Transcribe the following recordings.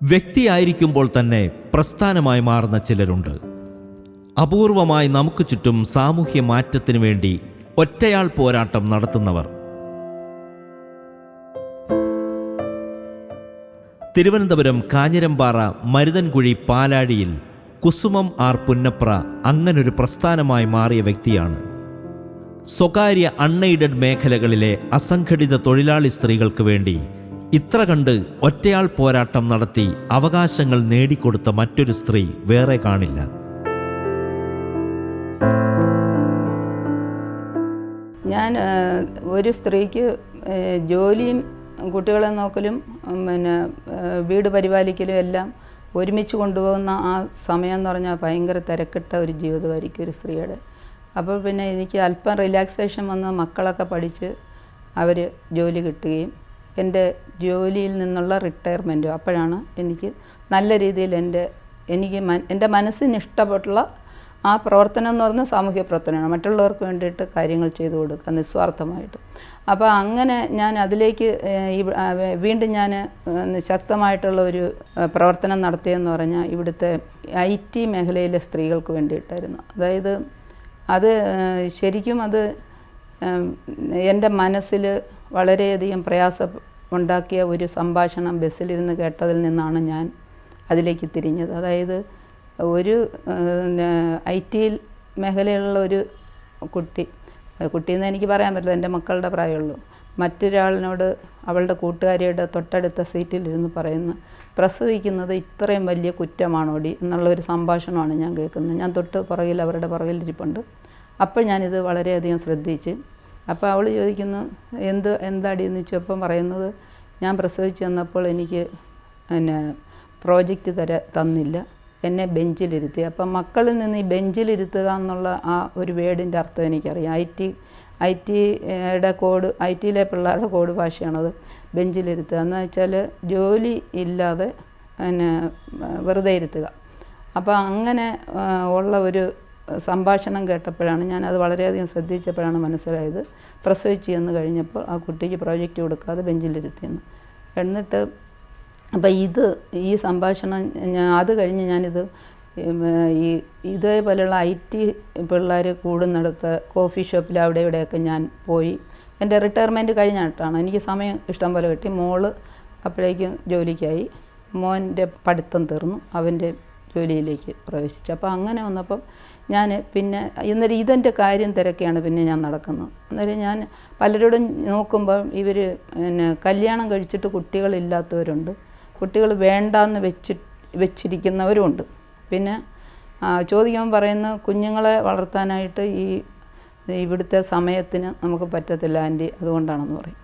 വ്യക്തിയായിരിക്കുമ്പോൾ തന്നെ പ്രസ്ഥാനമായി മാറുന്ന ചിലരുണ്ട്. അപൂർവമായി നമുക്ക് ചുറ്റും സാമൂഹ്യ മാറ്റത്തിനു വേണ്ടി ഒറ്റയാൾ പോരാട്ടം നടത്തുന്നവർ. തിരുവനന്തപുരം കാഞ്ഞിരമ്പാറ മരുതൻകുഴി പാലാഴിയിൽ കുസുമം ആർ പുന്നപ്ര അങ്ങനൊരു പ്രസ്ഥാനമായി മാറിയ വ്യക്തിയാണ്. സ്വകാര്യ അൺഎയ്ഡഡ് മേഖലകളിലെ അസംഘടിത തൊഴിലാളി സ്ത്രീകൾക്ക് വേണ്ടി ഇത്ര കണ്ട് ഒറ്റയാൾ പോരാട്ടം നടത്തി അവകാശങ്ങൾ നേടിക്കൊടുത്ത മറ്റൊരു സ്ത്രീ വേറെ കാണില്ല. ഞാൻ ഒരു സ്ത്രീക്ക് ജോലിയും കുട്ടികളെ നോക്കലും വീട് പരിപാലിക്കലും എല്ലാം ഒരുമിച്ച് കൊണ്ടുപോകുന്ന ആ സമയം എന്ന് പറഞ്ഞാൽ ഭയങ്കര തിരക്കിട്ട ഒരു ജീവിതമായിരിക്കും ഒരു സ്ത്രീയുടെ. അപ്പോൾ പിന്നെ എനിക്ക് അല്പം റിലാക്സേഷൻ വന്ന് മക്കളൊക്കെ പഠിച്ച് അവർ ജോലി കിട്ടുകയും എൻ്റെ ജോലിയിൽ നിന്നുള്ള റിട്ടയർമെൻറ്റും അപ്പോഴാണ് എനിക്ക് നല്ല രീതിയിൽ എൻ്റെ മനസ്സിന് ഇഷ്ടപ്പെട്ടുള്ള ആ പ്രവർത്തനം എന്ന് പറഞ്ഞാൽ സാമൂഹ്യ പ്രവർത്തനമാണ്. മറ്റുള്ളവർക്ക് വേണ്ടിയിട്ട് കാര്യങ്ങൾ ചെയ്തു കൊടുക്കുക നിസ്വാർത്ഥമായിട്ട്. അപ്പോൾ അങ്ങനെ ഞാൻ അതിലേക്ക് വീണ്ടും ഞാൻ ശക്തമായിട്ടുള്ള ഒരു പ്രവർത്തനം നടത്തിയെന്ന് പറഞ്ഞാൽ ഇവിടുത്തെ IT മേഖലയിലെ സ്ത്രീകൾക്ക് വേണ്ടിയിട്ടായിരുന്നു. അതായത് അത് ശരിക്കും അത് എൻ്റെ മനസ്സിൽ വളരെയധികം പ്രയാസം ഉണ്ടാക്കിയ ഒരു സംഭാഷണം ബസ്സിലിരുന്ന് കേട്ടതിൽ നിന്നാണ് ഞാൻ അതിലേക്ക് തിരിഞ്ഞത്. അതായത് ഒരു IT മേഖലയിലുള്ള ഒരു കുട്ടിയെന്ന് എനിക്ക് പറയാൻ പറ്റില്ല, എൻ്റെ മക്കളുടെ പ്രായമുള്ളൂ. മറ്റൊരാളിനോട് അവളുടെ കൂട്ടുകാരിയുടെ തൊട്ടടുത്ത സീറ്റിലിരുന്ന് പറയുന്നു, പ്രസവിക്കുന്നത് ഇത്രയും വലിയ കുറ്റമാണോടി എന്നുള്ളൊരു സംഭാഷണമാണ് ഞാൻ കേൾക്കുന്നത്. ഞാൻ തൊട്ട് പുറകിൽ അവരുടെ പുറകിലിരിപ്പുണ്ട്. അപ്പോൾ ഞാനിത് വളരെയധികം ശ്രദ്ധിച്ച്. അപ്പോൾ അവൾ ചോദിക്കുന്നു, എന്താടി എന്ന് വെച്ചപ്പം പറയുന്നത്, ഞാൻ പ്രസവിച്ച് വന്നപ്പോൾ എനിക്ക് പ്രോജക്റ്റ് തന്നില്ല, എന്നെ ബെഞ്ചിലിരുത്തി. അപ്പം മക്കളിൽ നിന്ന് ഈ ബെഞ്ചിലിരുത്തുക എന്നുള്ള ആ ഒരു വേർഡിൻ്റെ അർത്ഥം എനിക്കറിയാം. IT-യിലെ പിള്ളേരുടെ കോഡ് ഭാഷയാണത്, ബെഞ്ചിലിരുത്തുക എന്ന് വെച്ചാൽ ജോലി ഇല്ലാതെ വെറുതെ ഇരുത്തുക. അപ്പോൾ അങ്ങനെ ഉള്ള ഒരു സംഭാഷണം കേട്ടപ്പോഴാണ് ഞാനത് വളരെയധികം ശ്രദ്ധിച്ചപ്പോഴാണ് മനസ്സിലായത്, പ്രസവിച്ച് ചെന്ന് കഴിഞ്ഞപ്പോൾ ആ കുട്ടിക്ക് പ്രോജക്റ്റ് കൊടുക്കാതെ ബെഞ്ചിലിരുത്തിയെന്ന്. എന്നിട്ട് അപ്പോൾ ഈ സംഭാഷണം അത് കഴിഞ്ഞ് ഞാനിത് ഇതേപോലെയുള്ള IT പിള്ളേർ കൂടുന്നിടത്ത് കോഫി ഷോപ്പിൽ അവിടെ ഇവിടെയൊക്കെ ഞാൻ പോയി. എൻ്റെ റിട്ടയർമെൻറ്റ് കഴിഞ്ഞിട്ടാണ്, എനിക്ക് സമയം ഇഷ്ടം പോലെ കിട്ടി. മോള് അപ്പോഴേക്കും ജോലിക്കായി, മോൻ്റെ പഠിത്തം തീർന്നു, അവൻ്റെ ജോലിയിലേക്ക് പ്രവേശിച്ചു. അപ്പോൾ അങ്ങനെ വന്നപ്പം ഞാൻ പിന്നെ ഇന്നലെ ഇതെൻ്റെ കാര്യം തിരക്കെയാണ് പിന്നെ ഞാൻ നടക്കുന്നത്. അന്നേരം ഞാൻ പലരോടും നോക്കുമ്പോൾ ഇവർ കല്യാണം കഴിച്ചിട്ട് കുട്ടികളില്ലാത്തവരുണ്ട്, കുട്ടികൾ വേണ്ടാന്ന് വെച്ചിരിക്കുന്നവരുമുണ്ട്. പിന്നെ ചോദിക്കുമ്പോൾ പറയുന്ന കുഞ്ഞുങ്ങളെ വളർത്താനായിട്ട് ഇവിടുത്തെ സമയത്തിന് നമുക്ക് പറ്റത്തില്ല ആൻറ്റി, അതുകൊണ്ടാണെന്ന് പറയും.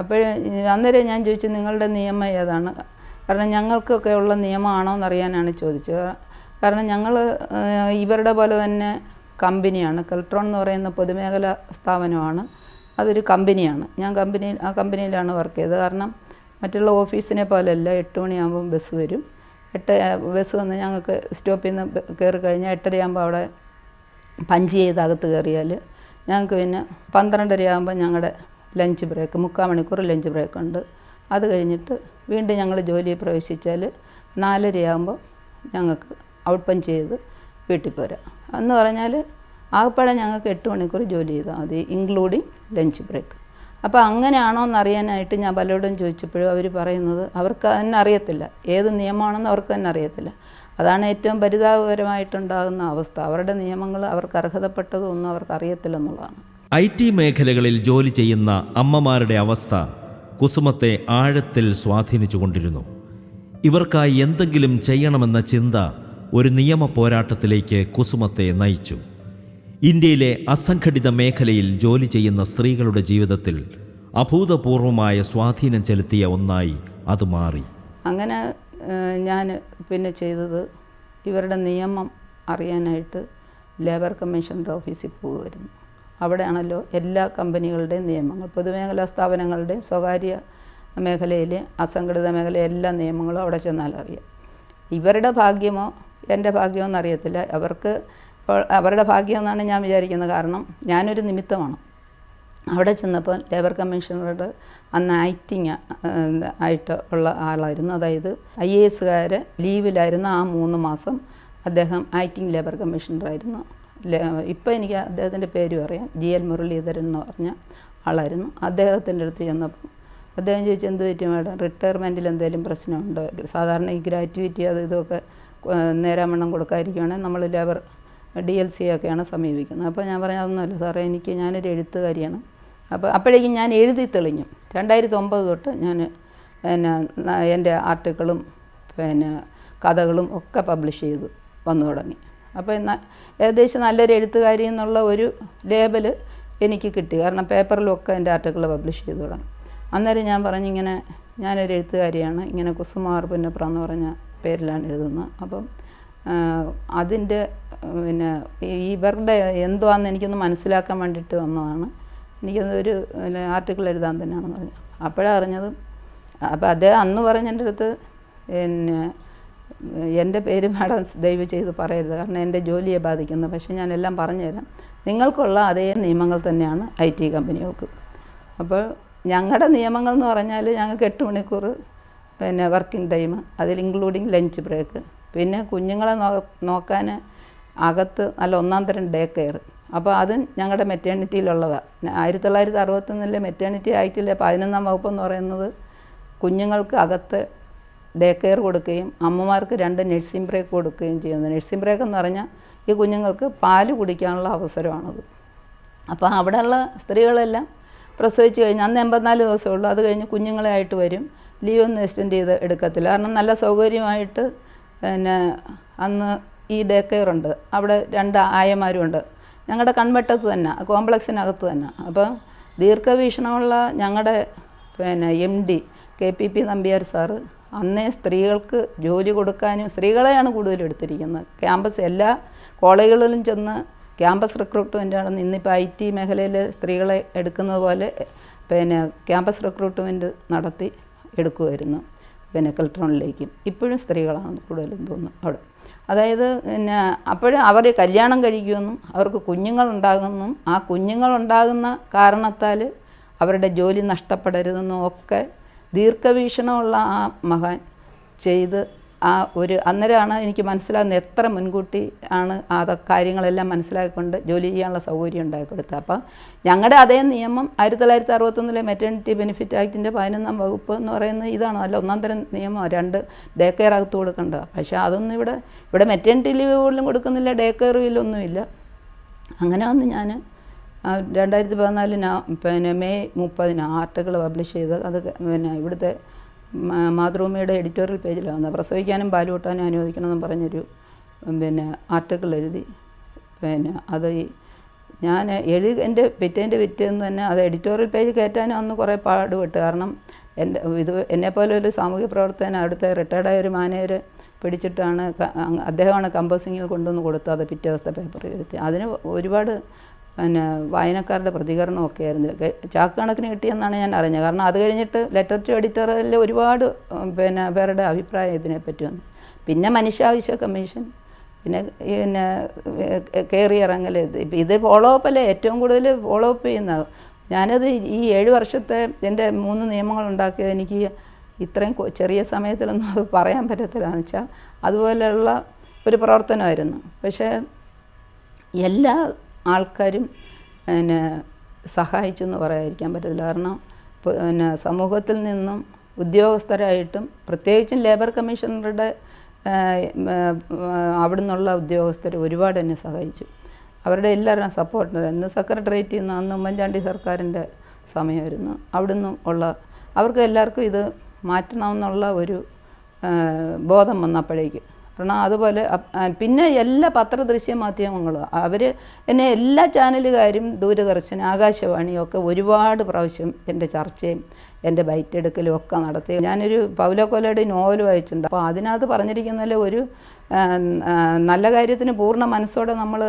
അപ്പോൾ അന്നേരം ഞാൻ ചോദിച്ചു, നിങ്ങളുടെ നിയമം ഏതാണ്? കാരണം ഞങ്ങൾക്കൊക്കെ ഉള്ള നിയമമാണോ എന്നറിയാനാണ് ചോദിച്ചത്. കാരണം ഞങ്ങൾ ഇവരുടെ പോലെ തന്നെ കമ്പനിയാണ്, കെൽട്രോൺ എന്ന് പറയുന്ന പൊതുമേഖലാ സ്ഥാപനമാണ്, അതൊരു കമ്പനിയാണ്. ഞാൻ ആ കമ്പനിയിലാണ് വർക്ക് ചെയ്തത്. കാരണം മറ്റുള്ള ഓഫീസിനെ പോലെയല്ല, 8 മണിയാകുമ്പം ബസ് വരും. ബസ് വന്ന് ഞങ്ങൾക്ക് സ്റ്റോപ്പിൽ നിന്ന് കയറി കഴിഞ്ഞാൽ 8:30 അവിടെ പഞ്ച് ചെയ്ത് അകത്ത് കയറിയാൽ ഞങ്ങൾക്ക് പിന്നെ 12:30 ആകുമ്പോൾ ഞങ്ങളുടെ ലഞ്ച് ബ്രേക്ക്, 3/4 മണിക്കൂർ ലഞ്ച് ബ്രേക്ക് ഉണ്ട്. അത് കഴിഞ്ഞിട്ട് വീണ്ടും ഞങ്ങൾ ജോലിയിൽ പ്രവേശിച്ചാൽ 4:30 ആകുമ്പോൾ ഞങ്ങൾക്ക് ഔട്ട് പഞ്ച് ചെയ്ത് വീട്ടിൽ പോരാം. എന്ന് പറഞ്ഞാൽ ആകപ്പാടെ ഞങ്ങൾക്ക് 8 മണിക്കൂർ ജോലി ചെയ്താൽ മതി, ഇൻക്ലൂഡിങ് ലഞ്ച് ബ്രേക്ക്. അപ്പോൾ അങ്ങനെയാണോ എന്നറിയാനായിട്ട് ഞാൻ പലരോടും ചോദിച്ചപ്പോഴും അവർ പറയുന്നത് അവർക്ക് തന്നെ അറിയത്തില്ല, ഏത് നിയമമാണെന്ന് അവർക്ക് തന്നെ അറിയത്തില്ല. അതാണ് ഏറ്റവും പരിതാപകരമായിട്ടുണ്ടാകുന്ന അവസ്ഥ. അവരുടെ നിയമങ്ങൾ അവർക്ക് അർഹതപ്പെട്ടതൊന്നും അവർക്ക് അറിയത്തില്ലെന്നുള്ളതാണ്. IT മേഖലകളിൽ ജോലി ചെയ്യുന്ന അമ്മമാരുടെ അവസ്ഥ കുസുമത്തെ ആഴത്തിൽ സ്വാധീനിച്ചുകൊണ്ടിരുന്നു. ഇവർക്കായി എന്തെങ്കിലും ചെയ്യണമെന്ന ചിന്ത ഒരു നിയമ പോരാട്ടത്തിലേക്ക് കുസുമത്തെ നയിച്ചു. ഇന്ത്യയിലെ അസംഘടിത മേഖലയിൽ ജോലി ചെയ്യുന്ന സ്ത്രീകളുടെ ജീവിതത്തിൽ അഭൂതപൂർവമായ സ്വാധീനം ചെലുത്തിയ ഒന്നായി അത് മാറി. അങ്ങനെ ഞാൻ പിന്നെ ചെയ്തത് ഇവരുടെ നിയമം അറിയാനായിട്ട് ലേബർ കമ്മീഷണറുടെ ഓഫീസിൽ പോകുമായിരുന്നു. അവിടെയാണല്ലോ എല്ലാ കമ്പനികളുടെയും നിയമങ്ങൾ, പൊതുമേഖലാ സ്ഥാപനങ്ങളുടെയും സ്വകാര്യ മേഖലയിലെ അസംഘടിത മേഖല എല്ലാ നിയമങ്ങളും അവിടെ ചെന്നാൽ അറിയാം. ഇവരുടെ ഭാഗ്യമോ എൻ്റെ ഭാഗ്യമോ എന്നറിയത്തില്ല, അവരുടെ ഭാഗ്യം എന്നാണ് ഞാൻ വിചാരിക്കുന്നത്. കാരണം ഞാനൊരു നിമിത്തമാണ്. അവിടെ ചെന്നപ്പോൾ ലേബർ കമ്മീഷണറുടെ അന്ന് ആക്ടിങ് ആയിട്ട് ഉള്ള ആളായിരുന്നു. അതായത് IAS ലീവിലായിരുന്നു ആ 3 മാസം അദ്ദേഹം ആക്ടിങ് ലേബർ കമ്മീഷണറായിരുന്നു. ഇപ്പോൾ എനിക്ക് അദ്ദേഹത്തിൻ്റെ പേരും അറിയാം, GL മുരളീധരൻ എന്ന് പറഞ്ഞ ആളായിരുന്നു. അദ്ദേഹത്തിൻ്റെ അടുത്ത് ചെന്നപ്പോൾ അദ്ദേഹം ചോദിച്ചു, എന്ത് പറ്റി മാഡം, റിട്ടയർമെൻറ്റിൽ എന്തെങ്കിലും പ്രശ്നമുണ്ടോ? സാധാരണ ഈ ഗ്രാറ്റുവിറ്റി അത് ഇതൊക്കെ നേരാവണ്ണം കൊടുക്കാതിരിക്കുകയാണെങ്കിൽ നമ്മൾ ലേബർ DLC ഒക്കെയാണ് സമീപിക്കുന്നത്. അപ്പോൾ ഞാൻ പറഞ്ഞു, അതൊന്നുമല്ല സാറേ, ഞാനൊരു എഴുത്തുകാരിയാണ്. അപ്പോൾ അപ്പോഴേക്കും ഞാൻ എഴുതി തെളിഞ്ഞു. 2009 തൊട്ട് ഞാൻ എൻ്റെ ആർട്ടിക്കിളും കഥകളും ഒക്കെ പബ്ലിഷ് ചെയ്തു വന്നു തുടങ്ങി. അപ്പോൾ ഏകദേശം നല്ലൊരു എഴുത്തുകാരി എന്നുള്ള ഒരു ലേബൽ എനിക്ക് കിട്ടി. കാരണം പേപ്പറിലൊക്കെ എൻ്റെ ആർട്ടിക്കിൾ പബ്ലിഷ് ചെയ്തു തുടങ്ങി. അന്നേരം ഞാൻ പറഞ്ഞു, ഇങ്ങനെ ഞാനൊരു എഴുത്തുകാരിയാണ്, ഇങ്ങനെ കുസുമാർ പുന്നപ്ര എന്ന് പറഞ്ഞ പേരിലാണ് എഴുതുന്നത്. അപ്പം അതിൻ്റെ ഇവരുടെ എന്തുവാണെന്ന് എനിക്കൊന്ന് മനസ്സിലാക്കാൻ വേണ്ടിയിട്ട് വന്നതാണ്. എനിക്കതൊരു ആർട്ടിക്കിൾ എഴുതാൻ തന്നെയാണെന്ന് പറഞ്ഞു. അപ്പോഴാണ് അറിഞ്ഞത്. അപ്പോൾ അദ്ദേഹം അന്ന് പറഞ്ഞ എൻ്റെ അടുത്ത്, എൻ്റെ പേര് മാഡം ദയവ് ചെയ്ത് പറയരുത്, കാരണം എൻ്റെ ജോലിയെ ബാധിക്കുന്നത്. പക്ഷേ ഞാനെല്ലാം പറഞ്ഞുതരാം. നിങ്ങൾക്കുള്ള അതേ നിയമങ്ങൾ തന്നെയാണ് IT കമ്പനികൾക്ക്. അപ്പോൾ ഞങ്ങളുടെ നിയമങ്ങൾ എന്ന് പറഞ്ഞാൽ ഞങ്ങൾക്ക് 8 മണിക്കൂർ വർക്കിംഗ് ടൈം, അതിൽ ഇൻക്ലൂഡിങ് ലഞ്ച് ബ്രേക്ക്, പിന്നെ കുഞ്ഞുങ്ങളെ നോക്കാൻ അകത്ത് നല്ല 1-ാം തരം ഡേ കെയർ. അപ്പോൾ അതും ഞങ്ങളുടെ മെറ്റേണിറ്റിയിലുള്ളതാണ്. 1961 മെറ്റേണിറ്റി ആക്റ്റിലെ 11-ാം വകുപ്പെന്ന് പറയുന്നത് കുഞ്ഞുങ്ങൾക്ക് അകത്ത് ഡേ കെയർ കൊടുക്കുകയും അമ്മമാർക്ക് 2 നഴ്സിംഗ് ബ്രേക്ക് കൊടുക്കുകയും ചെയ്യുന്നത്. നഴ്സിംഗ് ബ്രേക്ക് എന്ന് പറഞ്ഞാൽ ഈ കുഞ്ഞുങ്ങൾക്ക് പാല് കുടിക്കാനുള്ള അവസരമാണത്. അപ്പോൾ അവിടെയുള്ള സ്ത്രീകളെല്ലാം പ്രസവിച്ച് കഴിഞ്ഞ് അന്ന് 84 ദിവസമേ ഉള്ളൂ. അത് കഴിഞ്ഞ് കുഞ്ഞുങ്ങളെ ആയിട്ട് വരും. ലീവൊന്നും എക്സ്റ്റെൻഡ് ചെയ്ത് എടുക്കത്തില്ല. കാരണം നല്ല സൗകര്യമായിട്ട് അന്ന് ഈ ഡേ കെയർ ഉണ്ട്. അവിടെ 2 ആയമാരും ഉണ്ട്. ഞങ്ങളുടെ കൺവെട്ടത്ത് തന്നെ, കോംപ്ലക്സിനകത്ത് തന്നെ. അപ്പോൾ ദീർഘവീക്ഷണമുള്ള ഞങ്ങളുടെ MD KPP നമ്പ്യാർ സാറ് അന്നേ സ്ത്രീകൾക്ക് ജോലി കൊടുക്കാനും, സ്ത്രീകളെയാണ് കൂടുതലും എടുത്തിരിക്കുന്നത്. ക്യാമ്പസ് എല്ലാ കോളേജുകളിലും ചെന്ന് ക്യാമ്പസ് റിക്രൂട്ട്മെൻറ്റാണ്. ഇന്നിപ്പോൾ IT മേഖലയിൽ സ്ത്രീകളെ എടുക്കുന്നത് പോലെ ക്യാമ്പസ് റിക്രൂട്ട്മെൻറ്റ് നടത്തി എടുക്കുമായിരുന്നു. കെൽട്രോണിലേക്കും ഇപ്പോഴും സ്ത്രീകളാണ് കൂടുതലും തോന്നുന്നു അവിടെ. അതായത് അപ്പോഴും അവർ കല്യാണം കഴിക്കുമെന്നും അവർക്ക് കുഞ്ഞുങ്ങളുണ്ടാകുമെന്നും ആ കുഞ്ഞുങ്ങളുണ്ടാകുന്ന കാരണത്താൽ അവരുടെ ജോലി നഷ്ടപ്പെടരുതെന്നും ഒക്കെ ദീർഘവീക്ഷണമുള്ള ആ മഹാൻ ചെയ്ത് അന്നേരമാണ് എനിക്ക് മനസ്സിലാകുന്നത് എത്ര മുൻകൂട്ടി ആണ് കാര്യങ്ങളെല്ലാം മനസ്സിലാക്കിക്കൊണ്ട് ജോലി ചെയ്യാനുള്ള സൗകര്യം ഉണ്ടാക്കിക്കൊടുത്തത്. അപ്പം ഞങ്ങളുടെ അതേ നിയമം 1961 മെറ്റേണിറ്റി ബെനിഫിറ്റ് ആക്ടിൻ്റെ 11-ാം വകുപ്പ് എന്ന് പറയുന്നത് ഇതാണ്. നല്ല 1-ാം തരം നിയമം. 2 ഡേ കെയർ അകത്ത് കൊടുക്കേണ്ടതാണ്. പക്ഷേ അതൊന്നും ഇവിടെ മെറ്റേണിറ്റി ലീവ് പോലും കൊടുക്കുന്നില്ല, ഡേ കെയർ ബില്ലൊന്നുമില്ല. അങ്ങനെ വന്ന് ഞാൻ 2014 മെയ് 30 ആർട്ടിക്കിൾ പബ്ലിഷ് ചെയ്ത് അത് ഇവിടുത്തെ മാതൃഭൂമിയുടെ എഡിറ്റോറിയൽ പേജിലാണ് പ്രസവിക്കാനും പാല് കൂട്ടാനും അനുവദിക്കണമെന്ന് പറഞ്ഞൊരു ആർട്ടിക്കിൾ എഴുതി. അത് ഞാൻ എൻ്റെ പിറ്റേന്ന് തന്നെ അത് എഡിറ്റോറിയൽ പേജ് കയറ്റാനും അന്ന് കുറേ പാടുപെട്ട്. കാരണം എന്നെപ്പോലെ ഒരു സാമൂഹ്യ പ്രവർത്തകൻ അവിടുത്തെ റിട്ടയർഡായ ഒരു മാനേജർ പിടിച്ചിട്ടാണ്, അദ്ദേഹമാണ് കമ്പോസിങ്ങിൽ കൊണ്ടുവന്ന് കൊടുത്തത്. അത് പിറ്റേ ദിവസത്തെ പേപ്പറിൽ വരുത്തി. അതിന് ഒരുപാട് വായനക്കാരുടെ പ്രതികരണമൊക്കെ ആയിരുന്നു. ചാക്ക് കണക്കിന് കിട്ടിയെന്നാണ് ഞാൻ അറിഞ്ഞത്. കാരണം അത് കഴിഞ്ഞിട്ട് ലെറ്റർ ടു എഡിറ്ററിൽ ഒരുപാട് പേരുടെ അഭിപ്രായം ഇതിനെപ്പറ്റി വന്നു. പിന്നെ മനുഷ്യാവശ്യ കമ്മീഷൻ, പിന്നെ കയറി ഇറങ്ങൽ, ഇത് ഫോളോ അപ്പ് അല്ലേ ഏറ്റവും കൂടുതൽ ഫോളോ അപ്പ് ചെയ്യുന്നത്. ഞാനത് ഈ 7 വർഷത്തെ എൻ്റെ 3 നിയമങ്ങൾ ഉണ്ടാക്കിയത് എനിക്ക് ഇത്രയും ചെറിയ സമയത്തിലൊന്നും അത് പറയാൻ പറ്റത്തില്ലെന്ന് വെച്ചാൽ അതുപോലെയുള്ള ഒരു പ്രവർത്തനമായിരുന്നു. പക്ഷേ എല്ലാ ആൾക്കാരും സഹായിച്ചു എന്ന് പറയാതിരിക്കാൻ പറ്റത്തില്ല. കാരണം സമൂഹത്തിൽ നിന്നും ഉദ്യോഗസ്ഥരായിട്ടും പ്രത്യേകിച്ചും ലേബർ കമ്മീഷണറുടെ അവിടെ നിന്നുള്ള ഉദ്യോഗസ്ഥർ ഒരുപാട് എന്നെ സഹായിച്ചു. അവരുടെ എല്ലാവരുടെയും സപ്പോർട്ട്. ഇന്ന് സെക്രട്ടേറിയറ്റിൽ നിന്ന് അന്ന് ഉമ്മൻചാണ്ടി സർക്കാരിൻ്റെ സമയമായിരുന്നു. അവിടെ നിന്നും അവർക്ക് എല്ലാവർക്കും ഇത് മാറ്റണമെന്നുള്ള ഒരു ബോധം വന്നപ്പോഴേക്ക്. കാരണം അതുപോലെ പിന്നെ എല്ലാ പത്രദൃശ്യ മാധ്യമങ്ങളും അവർ എന്നെ എല്ലാ ചാനലുകാരും ദൂരദർശൻ, ആകാശവാണിയും ഒക്കെ ഒരുപാട് പ്രാവശ്യം എൻ്റെ ചർച്ചയും എൻ്റെ ബൈറ്റെടുക്കലും ഒക്കെ നടത്തി. ഞാനൊരു പൗലോ കൊയ്ലോയുടെ നോവൽ വായിച്ചിട്ടുണ്ട്. അപ്പോൾ അതിനകത്ത് പറഞ്ഞിരിക്കുന്നതിൽ ഒരു നല്ല കാര്യത്തിന് പൂർണ്ണ മനസ്സോടെ നമ്മൾ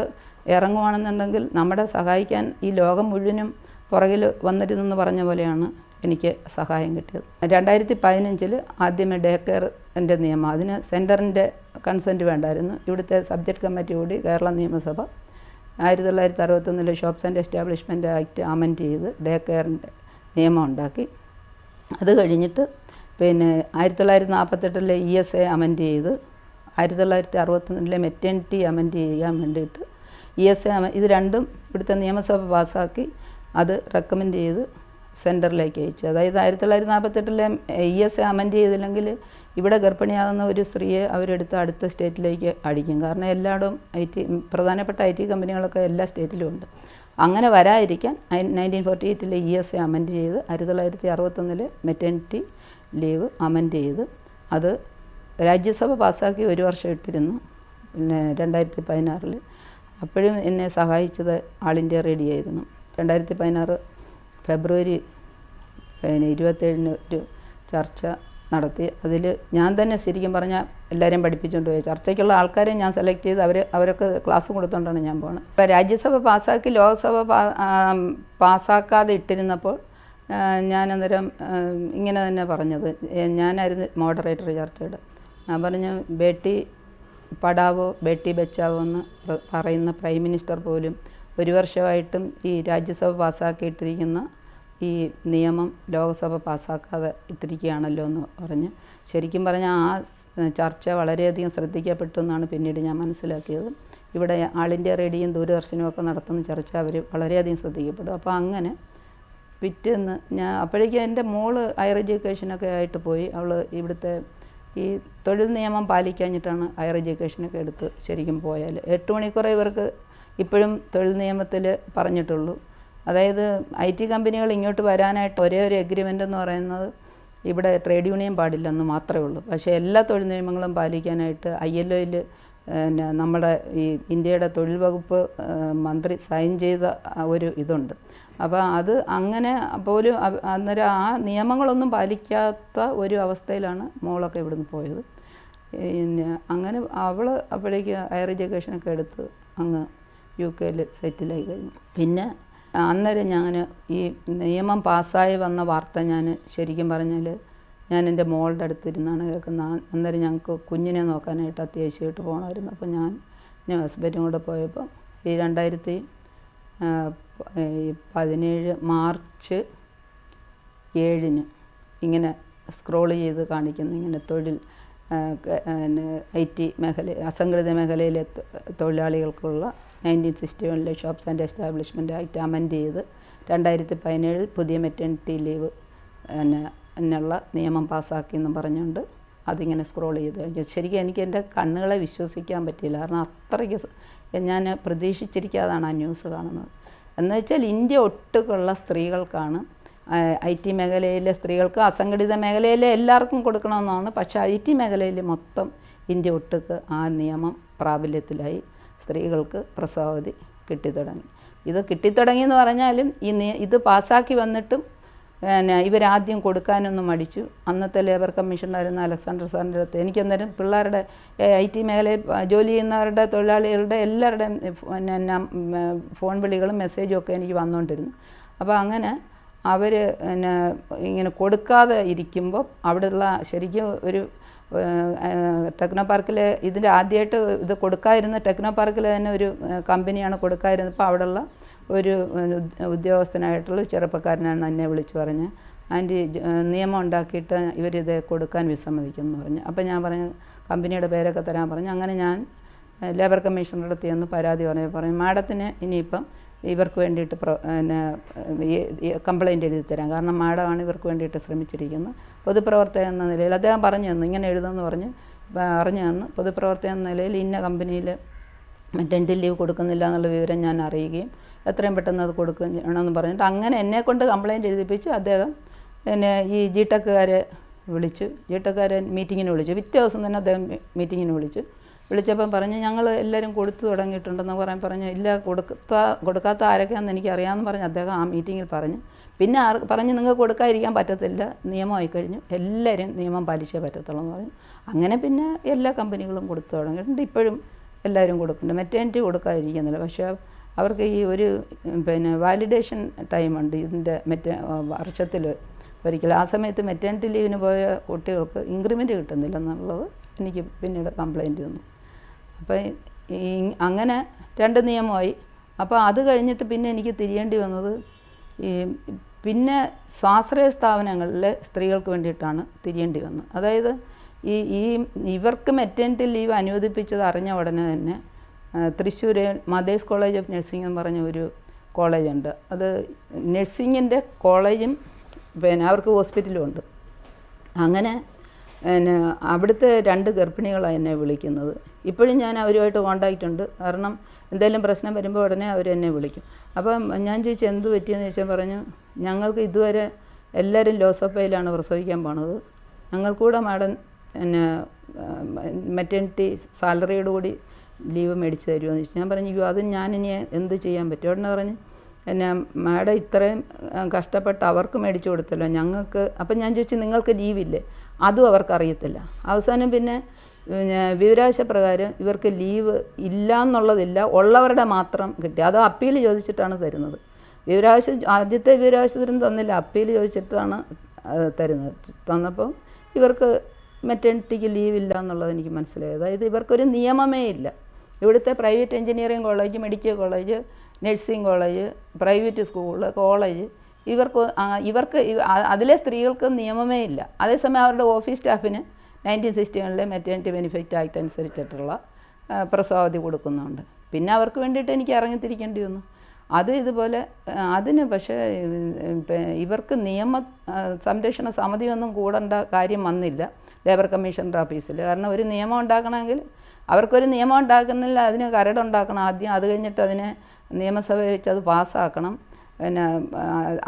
ഇറങ്ങുവാണെന്നുണ്ടെങ്കിൽ നമ്മുടെ സഹായിക്കാൻ ഈ ലോകം മുഴുവനും പുറകിൽ വന്നിരുന്നെന്ന് പറഞ്ഞ പോലെയാണ് എനിക്ക് സഹായം കിട്ടിയത്. 2015 ആദ്യമേ ഡേ കെയറിൻ്റെ നിയമം, അതിന് സെൻറ്ററിൻ്റെ കൺസെൻറ്റ് വേണ്ടായിരുന്നു. ഇവിടുത്തെ സബ്ജക്റ്റ് കമ്മിറ്റി കൂടി കേരള നിയമസഭ 1961 shops and establishment act amend ചെയ്ത് ഡേ കെയറിൻ്റെ നിയമം ഉണ്ടാക്കി. അത് കഴിഞ്ഞിട്ട് പിന്നെ 1948 ESA അമെൻഡ് ചെയ്ത് 1961 മെറ്റേണിറ്റി അമെൻഡ് ചെയ്യാൻ വേണ്ടിയിട്ട് ESA ഇത് രണ്ടും ഇവിടുത്തെ നിയമസഭ പാസ്സാക്കി അത് റെക്കമെൻഡ് ചെയ്ത് സെൻറ്ററിലേക്ക് അയച്ചു. അതായത് 1948 ESA അമെൻഡ് ചെയ്തില്ലെങ്കിൽ ഇവിടെ ഗർഭിണിയാകുന്ന ഒരു സ്ത്രീയെ അവരെടുത്ത് അടുത്ത സ്റ്റേറ്റിലേക്ക് അടിക്കും. കാരണം എല്ലായിടും പ്രധാനപ്പെട്ട IT കമ്പനികളൊക്കെ എല്ലാ സ്റ്റേറ്റിലും ഉണ്ട്. അങ്ങനെ വരാതിരിക്കാൻ 1948 ESA അമെൻഡ് ചെയ്ത് 1961 മെറ്റേണിറ്റി ലീവ് അമെൻഡ് ചെയ്ത് അത് രാജ്യസഭ പാസ്സാക്കി 1 വർഷം ഇട്ടിരുന്നു. പിന്നെ 2016 അപ്പോഴും എന്നെ സഹായിച്ചത് ആൾ ഇന്ത്യ റേഡിയോ ആയിരുന്നു. 2016 ഫെബ്രുവരി 27 ഒരു ചർച്ച നടത്തി. അതിൽ ഞാൻ തന്നെ ശരിക്കും പറഞ്ഞാൽ എല്ലാവരെയും പഠിപ്പിച്ചുകൊണ്ട് പോയി. ചർച്ചയ്ക്കുള്ള ആൾക്കാരെ ഞാൻ സെലക്ട് ചെയ്ത് അവരൊക്കെ ക്ലാസ് കൊടുത്തുകൊണ്ടാണ് ഞാൻ പോകുന്നത്. ഇപ്പോൾ രാജ്യസഭ പാസ്സാക്കി ലോക്സഭ പാസ്സാക്കാതെ ഇട്ടിരുന്നപ്പോൾ ഞാൻ അന്നേരം ഇങ്ങനെ തന്നെ പറഞ്ഞത്, ഞാനായിരുന്നു മോഡറേറ്റർ ചർച്ചയുടെ. ഞാൻ പറഞ്ഞു, ബേട്ടി പഠാവോ ബേട്ടി ബച്ചാവോ എന്ന് പറയുന്ന പ്രൈം മിനിസ്റ്റർ പോലും 1 വർഷമായിട്ടും ഈ രാജ്യസഭ പാസ്സാക്കിയിട്ടിരിക്കുന്ന ഈ നിയമം ലോക്സഭ പാസ്സാക്കാതെ ഇട്ടിരിക്കുകയാണല്ലോ എന്ന് പറഞ്ഞ്, ശരിക്കും പറഞ്ഞാൽ ആ ചർച്ച വളരെയധികം ശ്രദ്ധിക്കപ്പെട്ടു എന്നാണ് പിന്നീട് ഞാൻ മനസ്സിലാക്കിയത്. ഇവിടെ ആൾ ഇന്ത്യ റേഡിയോയും ദൂരദർശനും ഒക്കെ നടത്തുന്ന ചർച്ച അവർ വളരെയധികം ശ്രദ്ധിക്കപ്പെടും. അപ്പോൾ അങ്ങനെ പിറ്റേന്ന് ഞാൻ അപ്പോഴേക്കും എൻ്റെ മോള് ഹയർ എഡ്യൂക്കേഷനൊക്കെ ആയിട്ട് പോയി. അവൾ ഇവിടുത്തെ ഈ തൊഴിൽ നിയമം പാലിക്കാഞ്ഞിട്ടാണ് ഹയർ എഡ്യൂക്കേഷനൊക്കെ എടുത്ത് ശരിക്കും പോയാൽ 8 മണിക്കൂറേ ഇവർക്ക് ഇപ്പോഴും തൊഴിൽ നിയമത്തിൽ പറഞ്ഞിട്ടുള്ളൂ. അതായത് IT കമ്പനികൾ ഇങ്ങോട്ട് വരാനായിട്ട് ഒരേ ഒരു എഗ്രിമെൻ്റ് എന്ന് പറയുന്നത് ഇവിടെ ട്രേഡ് യൂണിയൻ പാടില്ലെന്ന് മാത്രമേ ഉള്ളൂ. പക്ഷേ എല്ലാ തൊഴിൽ നിയമങ്ങളും പാലിക്കാനായിട്ട് ILOയിൽ നമ്മുടെ ഈ ഇന്ത്യയുടെ തൊഴിൽ വകുപ്പ് മന്ത്രി സൈൻ ചെയ്ത ഒരു ഇതുണ്ട്. അപ്പോൾ അത് അങ്ങനെ പോലും അന്നേരം ആ നിയമങ്ങളൊന്നും പാലിക്കാത്ത ഒരു അവസ്ഥയിലാണ് മോളൊക്കെ ഇവിടുന്ന് പോയത്. പിന്നെ അങ്ങനെ അവൾ അപ്പോഴേക്ക് ഹയർ എഡ്യൂക്കേഷനൊക്കെ എടുത്ത് അങ്ങ് UK സെറ്റിലായി കഴിഞ്ഞു. പിന്നെ അന്നേരം ഞാൻ ഈ നിയമം പാസ്സായി വന്ന വാർത്ത ഞാൻ ശരിക്കും പറഞ്ഞാൽ ഞാൻ എൻ്റെ മോളുടെ അടുത്തിരുന്നാണ് കേൾക്കുന്നത്. അന്നേരം ഞങ്ങൾക്ക് കുഞ്ഞിനെ നോക്കാനായിട്ട് അത്യാവശ്യമായിട്ട് പോകണമായിരുന്നു. അപ്പോൾ ഞാൻ ഹസ്ബൻഡും കൂടെ പോയപ്പോൾ ഈ 2017 മാർച്ച് 7 ഇങ്ങനെ സ്ക്രോൾ ചെയ്ത് കാണിക്കുന്നു, ഇങ്ങനെ തൊഴിൽ IT മേഖല അസംഘടിത മേഖലയിലെ തൊഴിലാളികൾക്കുള്ള 1961 shops and establishment act amend ചെയ്ത് 2017 പുതിയ മെറ്റേണിറ്റി ലീവ് എന്നുള്ള നിയമം പാസ്സാക്കിയെന്നും പറഞ്ഞുകൊണ്ട് അതിങ്ങനെ സ്ക്രോൾ ചെയ്ത് കഴിഞ്ഞു. ശരിക്കും എനിക്ക് എൻ്റെ കണ്ണുകളെ വിശ്വസിക്കാൻ പറ്റിയില്ല. കാരണം അത്രയ്ക്ക് ഞാൻ പ്രതീക്ഷിച്ചിരിക്കാതാണ് ആ ന്യൂസ് കാണുന്നത്. എന്ന് വെച്ചാൽ ഇന്ത്യ ഒട്ടുക്കുള്ള സ്ത്രീകൾക്കാണ്, IT മേഖലയിലെ സ്ത്രീകൾക്ക് അസംഘടിത മേഖലയിലെ എല്ലാവർക്കും കൊടുക്കണമെന്നാണ്. പക്ഷേ IT മേഖലയിൽ മൊത്തം ഇന്ത്യ ഒട്ടുക്ക് ആ നിയമം പ്രാബല്യത്തിലായി. സ്ത്രീകൾക്ക് പ്രസവാവധി കിട്ടിത്തുടങ്ങി. ഇത് കിട്ടിത്തുടങ്ങിയെന്ന് പറഞ്ഞാലും ഇത് പാസ്സാക്കി വന്നിട്ടും ഇവരാദ്യം കൊടുക്കാനൊന്നും മടിച്ചു. അന്നത്തെ ലേബർ കമ്മീഷണറായിരുന്ന അലക്സാണ്ടർ സാറിൻ്റെ അടുത്ത് എനിക്കന്നേരം പിള്ളേരുടെ IT മേഖലയിൽ ജോലി ചെയ്യുന്നവരുടെ തൊഴിലാളികളുടെ എല്ലാവരുടെയും ഫോൺ വിളികളും മെസ്സേജും ഒക്കെ എനിക്ക് വന്നുകൊണ്ടിരുന്നു. അപ്പോൾ അങ്ങനെ അവർ ഇങ്ങനെ കൊടുക്കാതെ ഇരിക്കുമ്പോൾ അവിടെയുള്ള ശരിക്കും ഒരു ടെക്നോ പാർക്കിൽ ഇതിൻ്റെ ആദ്യമായിട്ട് ഇത് കൊടുക്കാതിരുന്ന ടെക്നോ പാർക്കിൽ തന്നെ ഒരു കമ്പനിയാണ് കൊടുക്കാതിരുന്നപ്പോൾ അവിടെയുള്ള ഒരു ഉദ്യോഗസ്ഥനായിട്ടുള്ള ചെറുപ്പക്കാരനാണ് എന്നെ വിളിച്ച് പറഞ്ഞ്, ആൻറ്റി നിയമം ഉണ്ടാക്കിയിട്ട് ഇവരിത് കൊടുക്കാൻ വിസമ്മതിക്കുമെന്ന് പറഞ്ഞു. അപ്പോൾ ഞാൻ പറഞ്ഞു കമ്പനിയുടെ പേരൊക്കെ തരാൻ പറഞ്ഞു. അങ്ങനെ ഞാൻ ലേബർ കമ്മീഷണറുടെ അടുത്ത് ചെന്ന് പരാതി പറഞ്ഞു, മാഡത്തിന് ഇനിയിപ്പം ഇവർക്ക് വേണ്ടിയിട്ട് കംപ്ലയിൻ്റ് എഴുതി തരാം, കാരണം മാഡമാണ് ഇവർക്ക് വേണ്ടിയിട്ട് ശ്രമിച്ചിരിക്കുന്നത്. പൊതുപ്രവർത്തകൻ എന്ന നിലയിൽ അദ്ദേഹം പറഞ്ഞു തന്നു, ഇങ്ങനെ എഴുതുമെന്ന് പറഞ്ഞു തന്നു. പൊതുപ്രവർത്തകൻ എന്ന നിലയിൽ ഇന്ന കമ്പനിയിൽ മെറ്റേണിറ്റി ലീവ് കൊടുക്കുന്നില്ല എന്നുള്ള വിവരം ഞാൻ അറിയുകയും എത്രയും പെട്ടെന്ന് അത് കൊടുക്കണമെന്ന് പറഞ്ഞിട്ട് അങ്ങനെ എന്നെക്കൊണ്ട് കംപ്ലയിൻ്റ് എഴുതിപ്പിച്ച് അദ്ദേഹം എന്നെ ഈ ജിടെക്കുകാരെ വിളിച്ചു. ജിടെക്കുകാരെ മീറ്റിങ്ങിന് വിളിച്ചു. പിറ്റേ ദിവസം തന്നെ അദ്ദേഹം മീറ്റിങ്ങിന് വിളിച്ചപ്പം പറഞ്ഞ് ഞങ്ങൾ എല്ലാവരും കൊടുത്തു തുടങ്ങിയിട്ടുണ്ടെന്ന് പറഞ്ഞു. ഇല്ല, കൊടുക്കാത്ത ആരൊക്കെയാണെന്ന് എനിക്കറിയാമെന്ന് പറഞ്ഞ് അദ്ദേഹം ആ മീറ്റിങ്ങിൽ പറഞ്ഞു. പിന്നെ പറഞ്ഞ് നിങ്ങൾക്ക് കൊടുക്കാതിരിക്കാൻ പറ്റത്തില്ല, നിയമമായി കഴിഞ്ഞു, എല്ലാവരും നിയമം പാലിച്ചേ പറ്റത്തുള്ളൂ എന്ന് പറഞ്ഞു. അങ്ങനെ പിന്നെ എല്ലാ കമ്പനികളും കൊടുത്തു തുടങ്ങിയിട്ടുണ്ട്. ഇപ്പോഴും എല്ലാവരും കൊടുക്കുന്നുണ്ട്. മെറ്റേണിറ്റി കൊടുക്കാതിരിക്കുന്നില്ല. പക്ഷേ അവർക്ക് ഈ ഒരു വാലിഡേഷൻ ടൈമുണ്ട് ഇതിൻ്റെ വർഷത്തിൽ ഒരിക്കലും. ആ സമയത്ത് മെറ്റേണിറ്റി ലീവിന് പോയ കുട്ടികൾക്ക് ഇൻക്രിമെൻറ്റ് കിട്ടുന്നില്ല എന്നുള്ളത് എനിക്ക് പിന്നീട് കംപ്ലയിൻറ്റ് തന്നു. അപ്പോൾ അങ്ങനെ 2 നിയമമായി. അപ്പോൾ അത് കഴിഞ്ഞിട്ട് പിന്നെ എനിക്ക് തിരിയേണ്ടി വന്നത് ഈ പിന്നെ സ്വാശ്രയ സ്ഥാപനങ്ങളിലെ സ്ത്രീകൾക്ക് വേണ്ടിയിട്ടാണ് തിരിയേണ്ടി വന്നത്. അതായത് ഈ ഇവർക്ക് മെറ്റേണിറ്റി ലീവ് അനുവദിപ്പിച്ചത് അറിഞ്ഞ ഉടനെ തന്നെ Thrissur Mother's College of Nursing എന്ന് പറഞ്ഞ ഒരു കോളേജുണ്ട്. അത് നഴ്സിങ്ങിൻ്റെ കോളേജും പിന്നെ അവർക്ക് ഹോസ്പിറ്റലും ഉണ്ട്. അങ്ങനെ പിന്നെ അവിടുത്തെ 2 ഗർഭിണികളാണ് എന്നെ വിളിക്കുന്നത്. ഇപ്പോഴും ഞാൻ അവരുമായിട്ട് കോണ്ടാക്റ്റ് ഉണ്ട്. കാരണം എന്തെങ്കിലും പ്രശ്നം വരുമ്പോൾ ഉടനെ അവരെന്നെ വിളിക്കും. അപ്പം ഞാൻ ചോദിച്ചു എന്ത് പറ്റിയെന്ന് ചോദിച്ചാൽ പറഞ്ഞു, ഞങ്ങൾക്ക് ഇതുവരെ എല്ലാവരും ലോസപ്പയിലാണ് പ്രസവിക്കാൻ പോണത്, ഞങ്ങൾക്കൂടെ മാഡം പിന്നെ മെറ്റേണിറ്റി സാലറിയോട് കൂടി ലീവ് മേടിച്ച് തരുമെന്ന് ചോദിച്ചു. ഞാൻ പറഞ്ഞു അത് ഞാനിനി എന്ത് ചെയ്യാൻ പറ്റും? ഉടനെ പറഞ്ഞ് പിന്നെ മാഡം ഇത്രയും കഷ്ടപ്പെട്ട് അവർക്ക് മേടിച്ചു കൊടുത്തല്ലോ ഞങ്ങൾക്ക്. അപ്പം ഞാൻ ചോദിച്ചു നിങ്ങൾക്ക് ലീവില്ലേ? അതും അവർക്കറിയത്തില്ല. അവസാനം പിന്നെ വിവരാവകാശ പ്രകാരം ഇവർക്ക് ലീവ് ഇല്ല എന്നുള്ളതില്ല, ഉള്ളവരുടെ മാത്രം കിട്ടി. അത് അപ്പീൽ ചോദിച്ചിട്ടാണ് തരുന്നത്. ആദ്യത്തെ വിവരാവകാശത്തിനും തന്നില്ല, അപ്പീൽ ചോദിച്ചിട്ടാണ് തരുന്നത്. തന്നപ്പം ഇവർക്ക് മെറ്റേണിറ്റിക്ക് ലീവില്ല എന്നുള്ളത് എനിക്ക് മനസ്സിലായി. അതായത് ഇവർക്കൊരു നിയമമേ ഇല്ല. ഇവിടുത്തെ private engineering college, medical college, nursing college, private school, college, ഇവർക്ക് അതിലെ സ്ത്രീകൾക്ക് നിയമമേ ഇല്ല. അതേസമയം അവരുടെ ഓഫീസ് സ്റ്റാഫിന് 1961 മെറ്റേണിറ്റി ബെനിഫിറ്റ് ആക്ട് അനുസരിച്ചിട്ടുള്ള പ്രസവാവധി കൊടുക്കുന്നുണ്ട്. പിന്നെ അവർക്ക് വേണ്ടിയിട്ട് എനിക്ക് ഇറങ്ങിത്തിരിക്കേണ്ടി വന്നു. അത് ഇതുപോലെ അതിന് പക്ഷേ ഇവർക്ക് നിയമ സംരക്ഷണ സമിതിയൊന്നും കൂടേണ്ട കാര്യം വന്നില്ല ലേബർ കമ്മീഷണറുടെ ഓഫീസിൽ. കാരണം ഒരു നിയമം ഉണ്ടാക്കണമെങ്കിൽ അവർക്കൊരു നിയമം ഉണ്ടാക്കുന്നില്ല, അതിന് കരടുണ്ടാക്കണം ആദ്യം. അത് കഴിഞ്ഞിട്ട് അതിനെ നിയമസഭ വെച്ച് അത് പാസ്സാക്കണം. പിന്നെ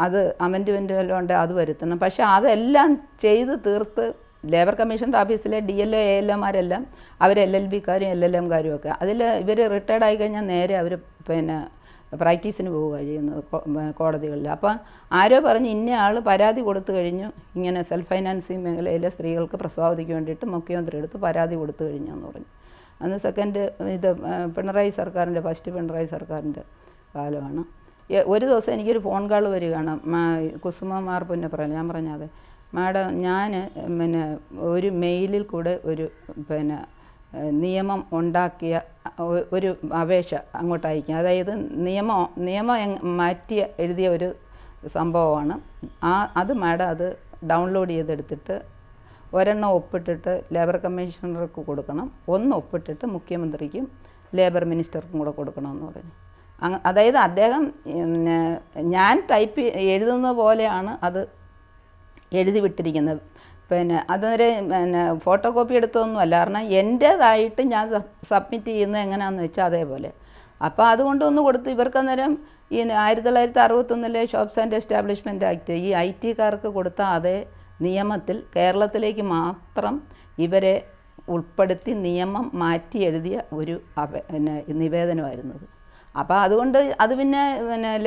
അത് അമെൻഡ്മെൻറ്റ് വല്ലതും ഉണ്ടെങ്കിൽ അത് വരുത്തണം. പക്ഷേ അതെല്ലാം ചെയ്ത് തീർത്ത് ലേബർ കമ്മീഷൻ്റെ ഓഫീസിലെ DLO ALOമാരെല്ലാം അവർ LLBക്കാരും LLMകാരും ഒക്കെ അതിൽ ഇവർ റിട്ടയർഡ് ആയി കഴിഞ്ഞാൽ നേരെ അവർ പിന്നെ പ്രാക്ടീസിന് പോവുകയാണ് ചെയ്യുന്നത് കോടതികളിൽ. അപ്പം ആരോ പറഞ്ഞ് ഇന്ന ആൾ പരാതി കൊടുത്തു കഴിഞ്ഞു, ഇങ്ങനെ സെൽഫ് ഫൈനാൻസിങ് മേഖലയിലെ സ്ത്രീകൾക്ക് പ്രസവാവധിക്ക് വേണ്ടിയിട്ട് മുഖ്യമന്ത്രി എടുത്ത് പരാതി കൊടുത്തു കഴിഞ്ഞു എന്ന് പറഞ്ഞു. അന്ന് പിണറായി സർക്കാരിൻ്റെ ഫസ്റ്റ് പിണറായി സർക്കാരിൻ്റെ കാലമാണ്. ഒരു ദിവസം എനിക്കൊരു ഫോൺ കോൾ വരികയാണ്, കുസുമ മാർ പുന്നപ്രയിൽ. ഞാൻ പറഞ്ഞത് മാഡം ഞാൻ പിന്നെ ഒരു മെയിലിൽ കൂടെ ഒരു പിന്നെ നിയമം ഉണ്ടാക്കിയ ഒരു അപേക്ഷ അങ്ങോട്ട് അയക്കും. അതായത് നിയമം മാറ്റി എഴുതിയ ഒരു സംഭവമാണ്. അത് മാഡം അത് ഡൗൺലോഡ് ചെയ്തെടുത്തിട്ട് ഒരെണ്ണം ഒപ്പിട്ടിട്ട് ലേബർ കമ്മീഷണർക്ക് കൊടുക്കണം, ഒന്ന് ഒപ്പിട്ടിട്ട് മുഖ്യമന്ത്രിക്കും ലേബർ മിനിസ്റ്റർക്കും കൂടെ കൊടുക്കണമെന്ന് പറഞ്ഞു. അതായത് അദ്ദേഹം ഞാൻ എഴുതുന്ന പോലെയാണ് അത് എഴുതി വിട്ടിരിക്കുന്നത്. പിന്നെ അതൊരു ഫോട്ടോ കോപ്പി എടുത്തതൊന്നുമല്ല. കാരണം എൻ്റേതായിട്ട് ഞാൻ സബ്മിറ്റ് ചെയ്യുന്നത് എങ്ങനെയാണെന്ന് വെച്ചാൽ അതേപോലെ. അപ്പോൾ അതുകൊണ്ടൊന്ന് കൊടുത്തു. ഇവർക്കന്നേരം ഈ 1961 ഷോപ്സ് ആൻഡ് എസ്റ്റാബ്ലിഷ്മെൻറ്റ് ആക്ട് ഈ IT-കാർക്ക് കൊടുത്ത അതേ നിയമത്തിൽ കേരളത്തിലേക്ക് മാത്രം ഇവരെ ഉൾപ്പെടുത്തി നിയമം മാറ്റി എഴുതിയ ഒരു നിവേദനമായിരുന്നത്. അപ്പോൾ അതുകൊണ്ട് അത് പിന്നെ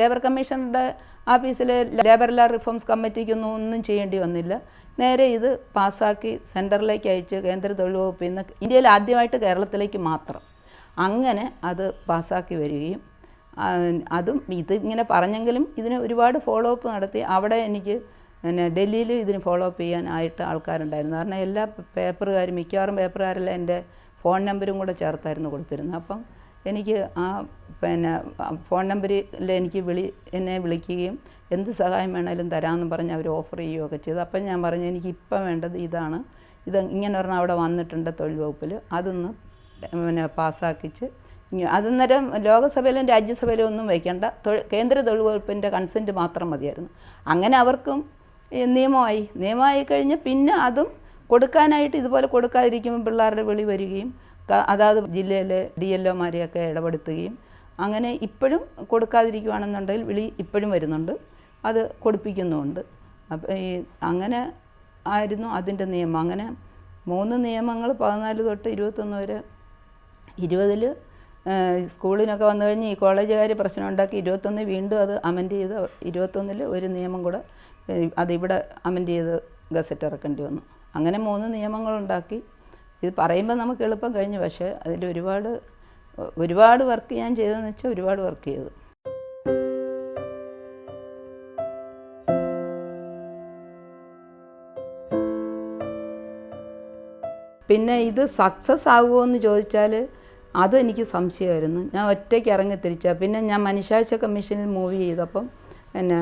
ലേബർ കമ്മീഷണറുടെ ഓഫീസിലെ ലേബർ ലാ റിഫോംസ് കമ്മിറ്റിക്കൊന്നും ചെയ്യേണ്ടി വന്നില്ല. നേരെ ഇത് പാസ്സാക്കി സെൻറ്ററിലേക്ക് അയച്ച് കേന്ദ്ര തൊഴിൽ വകുപ്പിൽ നിന്ന് ഇന്ത്യയിൽ ആദ്യമായിട്ട് കേരളത്തിലേക്ക് മാത്രം അങ്ങനെ അത് പാസ്സാക്കി വരികയും അതും ഇതിങ്ങനെ പറഞ്ഞെങ്കിലും ഇതിന് ഒരുപാട് ഫോളോ അപ്പ് നടത്തി. അവിടെ എനിക്ക് ഡൽഹിയിൽ ഇതിന് ഫോളോ അപ്പ് ചെയ്യാനായിട്ട് ആൾക്കാരുണ്ടായിരുന്നു. കാരണം എല്ലാ പേപ്പറുകാരും മിക്കവാറും പേപ്പറുകാരെല്ലാം എൻ്റെ ഫോൺ നമ്പരും കൂടെ ചേർത്തായിരുന്നു കൊടുത്തിരുന്നത്. അപ്പം എനിക്ക് ആ ഫോൺ നമ്പറിൽ എനിക്ക് എന്നെ വിളിക്കുകയും എന്ത് സഹായം വേണേലും തരാമെന്ന് പറഞ്ഞ് അവർ ഓഫർ ചെയ്യുകയൊക്കെ ചെയ്തു. അപ്പം ഞാൻ പറഞ്ഞു എനിക്കിപ്പം വേണ്ടത് ഇതാണ്, ഇങ്ങനെ പറഞ്ഞാൽ അവിടെ വന്നിട്ടുണ്ട് തൊഴിൽ വകുപ്പിൽ, അതൊന്ന് പാസ്സാക്കിച്ച് അന്നേരം ലോകസഭയിലും രാജ്യസഭയിലും ഒന്നും വയ്ക്കേണ്ട, കേന്ദ്ര തൊഴിൽ വകുപ്പിൻ്റെ കൺസെൻറ്റ് മാത്രം മതിയായിരുന്നു. അങ്ങനെ അവർക്കും നിയമമായി കഴിഞ്ഞ് പിന്നെ അതും കൊടുക്കാനായിട്ട് ഇതുപോലെ കൊടുക്കാതിരിക്കുമ്പോൾ പിള്ളേരുടെ വിളി വരികയും അതാത് ജില്ലയിലെ DLOമാരെയൊക്കെ ഇടപെടുത്തുകയും അങ്ങനെ ഇപ്പോഴും കൊടുക്കാതിരിക്കുകയാണെന്നുണ്ടെങ്കിൽ വിളി ഇപ്പോഴും വരുന്നുണ്ട്, അത് കൊടുപ്പിക്കുന്നുമുണ്ട്. അപ്പം അങ്ങനെ ആയിരുന്നു അതിൻ്റെ നിയമം. അങ്ങനെ 3 നിയമങ്ങൾ 14 തൊട്ട് 21 വരെ. 20 സ്കൂളിനൊക്കെ വന്നു കഴിഞ്ഞ് ഈ കോളേജുകാർ പ്രശ്നം ഉണ്ടാക്കി 21 വീണ്ടും അത് അമെൻഡ് ചെയ്ത് 21 ഒരു നിയമം കൂടെ അതിവിടെ അമെൻഡ് ചെയ്ത് ഗസറ്റ് ഇറക്കേണ്ടി വന്നു. അങ്ങനെ 3 നിയമങ്ങളുണ്ടാക്കി. ഇത് പറയുമ്പോൾ നമുക്ക് എളുപ്പം കഴിഞ്ഞു, പക്ഷേ അതിൽ ഒരുപാട് വർക്ക് ഞാൻ ചെയ്തതെന്ന് വെച്ചാൽ ഒരുപാട് വർക്ക് ചെയ്തു. പിന്നെ ഇത് സക്സസ് ആകുമോ എന്ന് ചോദിച്ചാൽ അതെനിക്ക് സംശയമായിരുന്നു. ഞാൻ ഒറ്റയ്ക്ക് ഇറങ്ങി തിരിച്ചാൽ പിന്നെ ഞാൻ മനുഷ്യാവകാശ കമ്മീഷനിൽ മൂവ് ചെയ്തപ്പം പിന്നെ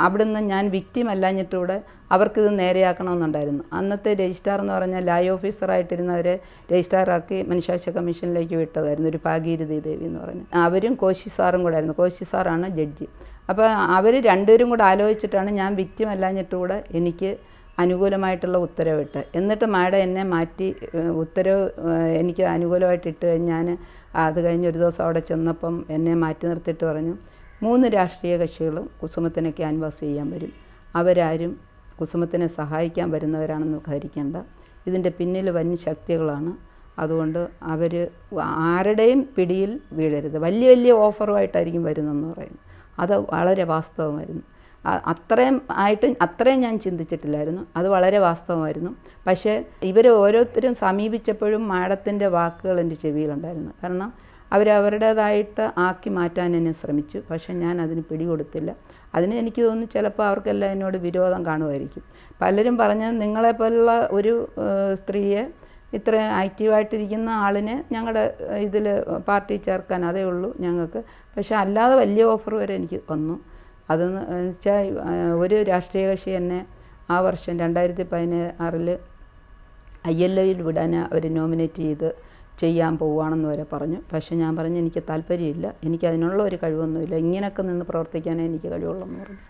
അവിടുന്ന് ഞാൻ വിക്റ്റിം അല്ലാഞ്ഞിട്ടൂടെ അവർക്കിത് നേരെയാക്കണമെന്നുണ്ടായിരുന്നു. അന്നത്തെ രജിസ്ട്രാർ എന്ന് പറഞ്ഞാൽ ലാ ഓഫീസറായിട്ടിരുന്നവരെ രജിസ്ട്രാറാക്കി മനുഷ്യാവകാശ കമ്മീഷനിലേക്ക് വിട്ടതായിരുന്നു, ഒരു ഭാഗീരഥി ദേവി എന്ന് പറഞ്ഞ്. അവരും കോശി സാറും കൂടെ ആയിരുന്നു. കോശി സാറാണ് ജഡ്ജി. അപ്പോൾ അവർ രണ്ടുപേരും കൂടെ ആലോചിച്ചിട്ടാണ് ഞാൻ വിക്റ്റിം അല്ലാഞ്ഞിട്ടൂടെ എനിക്ക് അനുകൂലമായിട്ടുള്ള ഉത്തരവിട്ട്. എന്നിട്ട് മാഡം എന്നെ മാറ്റി ഉത്തരവ് എനിക്ക് അനുകൂലമായിട്ട് ഇട്ട് കഴിഞ്ഞ് ഞാൻ അത് കഴിഞ്ഞ് ഒരു ദിവസം അവിടെ ചെന്നപ്പം എന്നെ മാറ്റി നിർത്തിയിട്ട് പറഞ്ഞു, 3 രാഷ്ട്രീയ കക്ഷികളും കുസുമത്തിനെ ക്യാൻവാസ് ചെയ്യാൻ വരും. അവരാരും കുസുമത്തിനെ സഹായിക്കാൻ വരുന്നവരാണെന്ന് ധരിക്കേണ്ട. ഇതിൻ്റെ പിന്നിൽ വൻ ശക്തികളാണ്. അതുകൊണ്ട് അവർ ആരുടെയും പിടിയിൽ വീഴരുത്. വലിയ വലിയ ഓഫറുമായിട്ടായിരിക്കും വരുന്നതെന്ന് പറയുന്നു. അത് വളരെ വാസ്തവമായിരുന്നു. അത്രയും ഞാൻ ചിന്തിച്ചിട്ടില്ലായിരുന്നു. അത് വളരെ വാസ്തവമായിരുന്നു. പക്ഷേ ഇവർ ഓരോരുത്തരും സമീപിച്ചപ്പോഴും മാഡത്തിൻ്റെ വാക്കുകൾ എൻ്റെ ചെവിയിലുണ്ടായിരുന്നു. കാരണം അവരവരുടേതായിട്ട് ആക്കി മാറ്റാൻ എന്നെ ശ്രമിച്ചു. പക്ഷേ ഞാൻ അതിന് പിടികൊടുത്തില്ല. അതിന് എനിക്ക് തോന്നുന്നു ചിലപ്പോൾ അവർക്കെല്ലാം എന്നോട് വിരോധം കാണുമായിരിക്കും. പലരും പറഞ്ഞത് നിങ്ങളെപ്പോലുള്ള ഒരു സ്ത്രീയെ ഇത്രയും ആക്റ്റീവായിട്ടിരിക്കുന്ന ആളിനെ ഞങ്ങളുടെ ഇതിൽ പാർട്ടി ചേർക്കാൻ അതേ ഉള്ളൂ ഞങ്ങൾക്ക്. പക്ഷേ അല്ലാതെ വലിയ ഓഫർ വരെ എനിക്ക് വന്നു. അതെന്ന് വെച്ചാൽ ഒരു രാഷ്ട്രീയ കക്ഷി എന്നെ ആ വർഷം 2016 ILOയിൽ വിടാൻ അവർ നോമിനേറ്റ് ചെയ്ത് ചെയ്യാൻ പോവുകയാണെന്ന് വരെ പറഞ്ഞു. പക്ഷേ ഞാൻ പറഞ്ഞു എനിക്ക് താല്പര്യമില്ല, എനിക്കതിനുള്ള ഒരു കഴിവൊന്നുമില്ല, ഇങ്ങനെയൊക്കെ നിന്ന് പ്രവർത്തിക്കാനേ എനിക്ക് കഴിവുള്ളെന്ന് പറഞ്ഞു.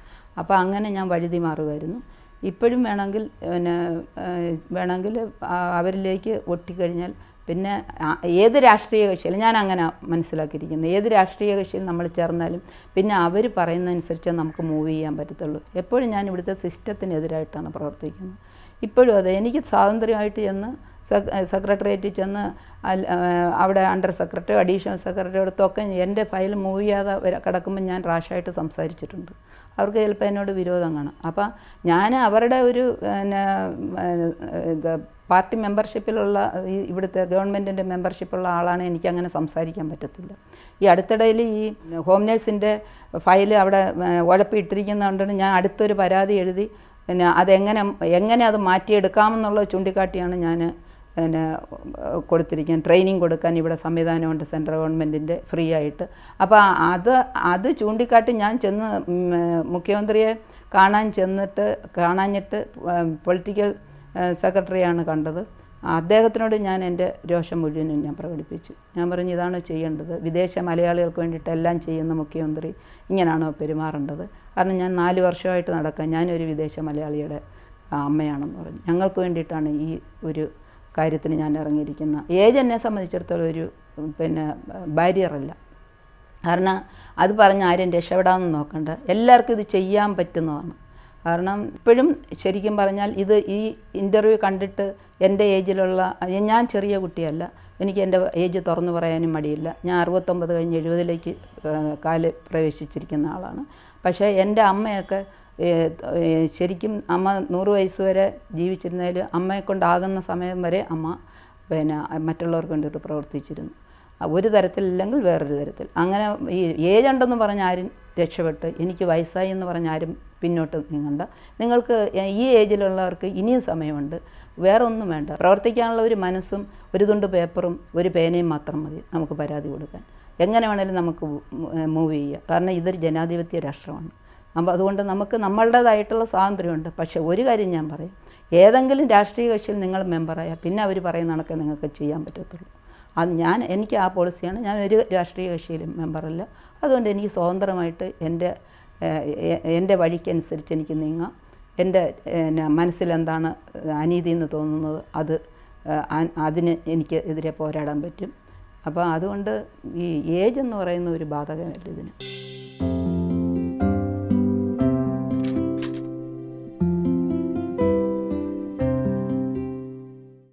അപ്പോൾ അങ്ങനെ ഞാൻ വഴുതി മാറുമായിരുന്നു. ഇപ്പോഴും വേണമെങ്കിൽ അവരിലേക്ക് ഒട്ടിക്കഴിഞ്ഞാൽ പിന്നെ ഏത് രാഷ്ട്രീയ കക്ഷിയിലും ഞാൻ അങ്ങനെ മനസ്സിലാക്കിയിരിക്കുന്നത്, ഏത് രാഷ്ട്രീയ കക്ഷിയിൽ നമ്മൾ ചേർന്നാലും പിന്നെ അവർ പറയുന്നതനുസരിച്ച് നമുക്ക് മൂവ് ചെയ്യാൻ പറ്റത്തുള്ളൂ. എപ്പോഴും ഞാൻ ഇവിടുത്തെ സിസ്റ്റത്തിനെതിരായിട്ടാണ് പ്രവർത്തിക്കുന്നത്. ഇപ്പോഴും അതെ, എനിക്ക് സ്വാതന്ത്ര്യമായിട്ട് ചെന്ന് സെക്രട്ടേറിയറ്റിൽ ചെന്ന് അവിടെ അണ്ടർ സെക്രട്ടറി അഡീഷണൽ സെക്രട്ടറി അടുത്തൊക്കെ എൻ്റെ ഫയൽ മൂവ് ചെയ്യാതെ കിടക്കുമ്പോൾ ഞാൻ റാഷായിട്ട് സംസാരിച്ചിട്ടുണ്ട്. അവർക്ക് ചിലപ്പോൾ എന്നോട് വിരോധം കാണാം. അപ്പം ഞാൻ അവരുടെ ഒരു പാർട്ടി മെമ്പർഷിപ്പിലുള്ള ഇവിടുത്തെ ഗവൺമെൻറ്റിൻ്റെ മെമ്പർഷിപ്പുള്ള ആളാണ്, എനിക്കങ്ങനെ സംസാരിക്കാൻ പറ്റത്തില്ല. ഈ അടുത്തിടയിൽ ഈ ഹോം നേഴ്സിൻ്റെ ഫയൽ അവിടെ ഉഴപ്പിയിട്ടിരിക്കുന്നതുകൊണ്ടാണ് ഞാൻ അടുത്തൊരു പരാതി എഴുതി എങ്ങനെ അത് മാറ്റിയെടുക്കാമെന്നുള്ളത് ചൂണ്ടിക്കാട്ടിയാണ് ഞാൻ കൊടുത്തിരിക്കുന്നത്. ട്രെയിനിങ് കൊടുക്കാൻ ഇവിടെ സംവിധാനമുണ്ട് സെൻട്രൽ ഗവൺമെൻറ്റിൻ്റെ ഫ്രീ ആയിട്ട്. അപ്പോൾ അത് ചൂണ്ടിക്കാട്ടി ഞാൻ ചെന്ന് മുഖ്യമന്ത്രിയെ കാണാഞ്ഞിട്ട് പൊളിറ്റിക്കൽ സെക്രട്ടറിയാണ് കണ്ടത്. അദ്ദേഹത്തിനോട് ഞാൻ എൻ്റെ രോഷം മുഴുവനും ഞാൻ പ്രകടിപ്പിച്ചു. ഞാൻ പറഞ്ഞു ഇതാണോ ചെയ്യേണ്ടത്, വിദേശ മലയാളികൾക്ക് വേണ്ടിയിട്ട് എല്ലാം ചെയ്യുന്ന മുഖ്യമന്ത്രി ഇങ്ങനെയാണോ പെരുമാറേണ്ടത്? കാരണം ഞാൻ 4 വർഷമായിട്ട് നടക്കാൻ ഞാനൊരു വിദേശ മലയാളിയുടെ അമ്മയാണെന്ന് പറഞ്ഞു. ഞങ്ങൾക്ക് വേണ്ടിയിട്ടാണ് ഈ ഒരു കാര്യത്തിന് ഞാൻ ഇറങ്ങിയിരിക്കുന്നത്. ഏജ് എന്നെ സംബന്ധിച്ചിടത്തോളം ഒരു ബാരിയറല്ല. കാരണം അത് പറഞ്ഞ് ആരും രക്ഷപ്പെടാമെന്ന് നോക്കണ്ട, എല്ലാവർക്കും ഇത് ചെയ്യാൻ പറ്റുന്നതാണ്. കാരണം ഇപ്പോഴും ശരിക്കും പറഞ്ഞാൽ ഈ ഇൻ്റർവ്യൂ കണ്ടിട്ട് എൻ്റെ ഏജിലുള്ള ഞാൻ ചെറിയ കുട്ടിയല്ല, എനിക്ക് എൻ്റെ ഏജ് തുറന്നു പറയാനും മടിയില്ല. ഞാൻ 69 കഴിഞ്ഞ് 70ലേക്ക് കാല് പ്രവേശിച്ചിരിക്കുന്ന ആളാണ്. പക്ഷേ എൻ്റെ അമ്മയൊക്കെ ശരിക്കും അമ്മ 100 വയസ്സ് വരെ ജീവിച്ചിരുന്നതിൽ അമ്മയെക്കൊണ്ടാകുന്ന സമയം വരെ അമ്മ മറ്റുള്ളവർക്ക് വേണ്ടിയിട്ട് പ്രവർത്തിച്ചിരുന്നു. ഒരു തരത്തിലില്ലെങ്കിൽ വേറൊരു തരത്തിൽ. അങ്ങനെ ഈ ഏജ് ഉണ്ടെന്ന് പറഞ്ഞ് ആരും രക്ഷപ്പെട്ട് എനിക്ക് വയസ്സായി എന്ന് പറഞ്ഞ് ആരും പിന്നോട്ട് നീങ്ങണ്ട. നിങ്ങൾക്ക് ഈ ഏജിലുള്ളവർക്ക് ഇനിയും സമയമുണ്ട്, വേറെ ഒന്നും വേണ്ട. പ്രവർത്തിക്കാനുള്ള ഒരു മനസ്സും ഒരു തുണ്ട് പേപ്പറും ഒരു പേനയും മാത്രം മതി നമുക്ക് പരാതി കൊടുക്കാൻ. എങ്ങനെ വേണേലും നമുക്ക് മൂവ് ചെയ്യുക. കാരണം ഇതൊരു ജനാധിപത്യ രാഷ്ട്രമാണ്. അപ്പോൾ അതുകൊണ്ട് നമുക്ക് നമ്മളുടേതായിട്ടുള്ള സ്വാതന്ത്ര്യമുണ്ട്. പക്ഷേ ഒരു കാര്യം ഞാൻ പറയാം, ഏതെങ്കിലും രാഷ്ട്രീയ കക്ഷിയിൽ നിങ്ങൾ മെമ്പറായാൽ പിന്നെ അവർ പറയുന്ന കണക്കെ നിങ്ങൾക്ക് ചെയ്യാൻ പറ്റത്തുള്ളൂ. അത് എനിക്ക് ആ പോളിസിയാണ്. ഞാൻ ഒരു രാഷ്ട്രീയ കക്ഷിയിലും മെമ്പറല്ല. അതുകൊണ്ട് എനിക്ക് സ്വതന്ത്രമായിട്ട് എൻ്റെ വഴിക്കനുസരിച്ച് എനിക്ക് നീങ്ങാം. എൻ്റെ മനസ്സിലെന്താണ് അനീതി എന്ന് തോന്നുന്നത് അതിന് എനിക്ക് എതിരെ പോരാടാൻ പറ്റും. അപ്പോൾ അതുകൊണ്ട് ഈ ഏജ് എന്ന് പറയുന്ന ഒരു ബാധകമല്ല ഇതിന്.